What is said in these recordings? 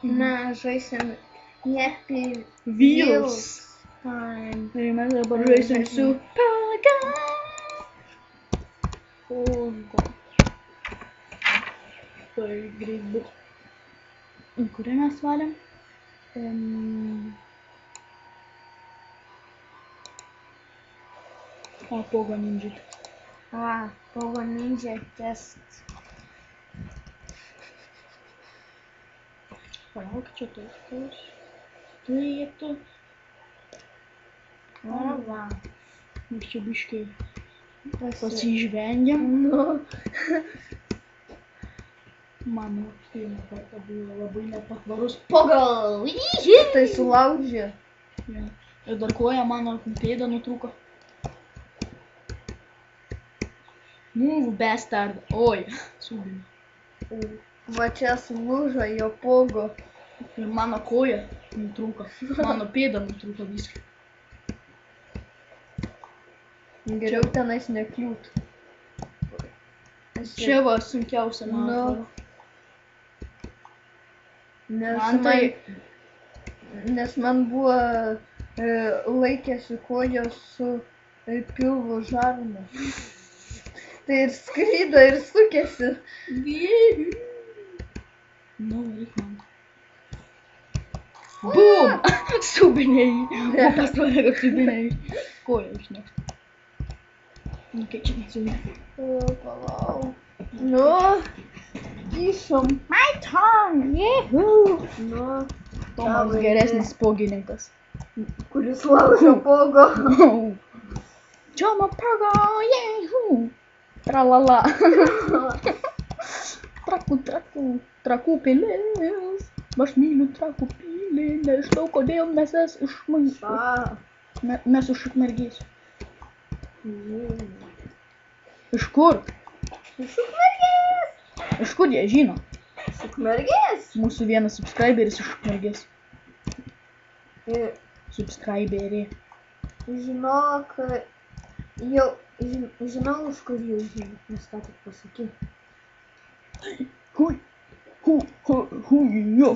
Mes žaisim Happy Wheels. Time. Tai mes dabar žaisim su Paga. Pogo. Tai greit bus. Kurią mes valėm? Pogo Ninja. Pogo Ninja Test. Palauk, čia toks turėtų. Va. Ir čia biškai pasižvengiam. Nu. Mano pirmą kartą buvo labai nepatvarus. Pogo. Tai sulaužė. Ja. Ir dar koja mano pėda nutrūko. Move bastard. Oi, subinė. Va čia sulūžo jo pogo. Ir mano koja nutrūko. Mano pėda nutrūko viską. Geriau tenais nekliūt. Čia va sunkiausia man atrodo. Nes man buvo laikėsi kojos su pilvo žarna. Tai ir skrydo, ir sukėsi. Nu, varyk man. Bum! Subiniai. O pasirodė, kad subiniai. Koja išnešt. Nu, kaip čia nesubiniai. Palauk. Nu, kišom. My turn! Yehoo! Nu, Tomas geresnis pogininkas. kuris laužo pogo. Čia man Pogo! Yehoo! Tralala. Trakų pilis. Aš myliu trakų pilį. Nežinau, kodėl mes mes iš Ukmergės. Iš kur? Iš Ukmergės. Iš kur jie žino? Iš Ukmergės. Mūsų vienas subscriberis iš Ukmergės. Subscriberį. Žinok, jau žinau, iš kur jau žinau, nes ką tik pasakiau. Hui, jo.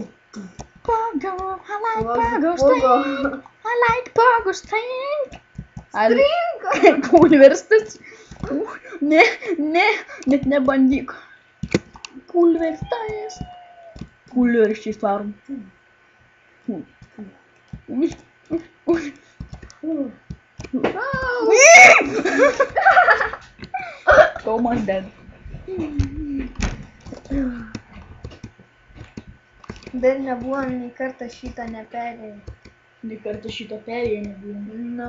Pogo, I like Pogo string. I like Pogo string. String? Kulverstas. Net nebandyk. Kulverstas. Kulverščiais varom. Tomas dead. Bet nebuvom nei kartą šitą neperėję. Nei kartą šitą perėję nebuvom. Na.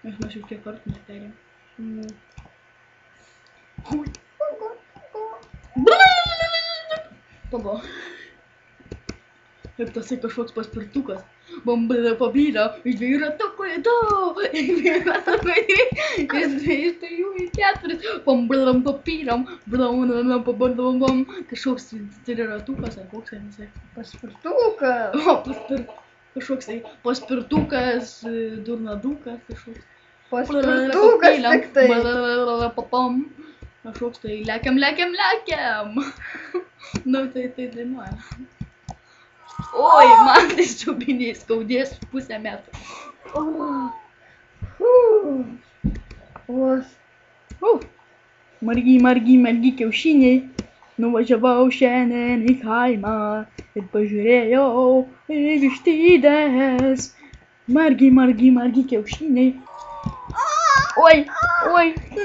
Nes mes jau kiek kartų neperėjom. Pogo. Kaip tasai kažkoks paspirtukas. Bambada pabyra, iš 2 ratukų į 2, iš 2 ratukų į 3, iš 3 į 4, bambadam papyram, blaunam pabandom, kažkoks 3 ratukas, ar koks tai? Paspirtukas. O, kažkoks tai paspirtukas, durnadukas, kažkoks. Paspirtukas tik tai. Kažkoks tai lekiam. Nu, tai dainuoja. Oi, man tai subiniai skaudės pusę metų. Margi kiaušiniai. Nuvažiavau šiandien į kaimą ir pažiūrėjau į vištidės. Margi kiaušiniai. Oi.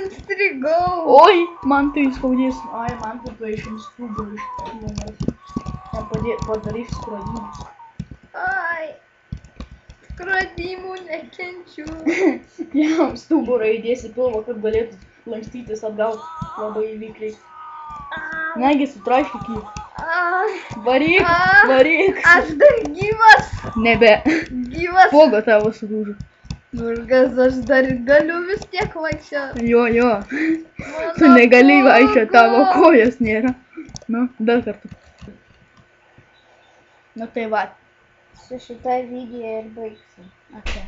Įstrigau. Oi, man tai skaudės. Ai, man tai paaiškins stuburį. Padarysiu skrodimus. Ai, skrodimų nekenčiu. Jam stuburą įdėsi pilvą, kad galėtų lankstytis atgal labai įvykliai. Negi sutraiškyk jį. Varyk. Aš dar gyvas. Nebe. Gyvas. Pogo tavo sulūžo. Nurgas, aš dar galiu vis tiek vaikščioti. Jo. Tu negali vaikščioti, tavo kojos nėra. Nu, dar kartą. Nu tai va. Su šitą video ir baigsim. Okay.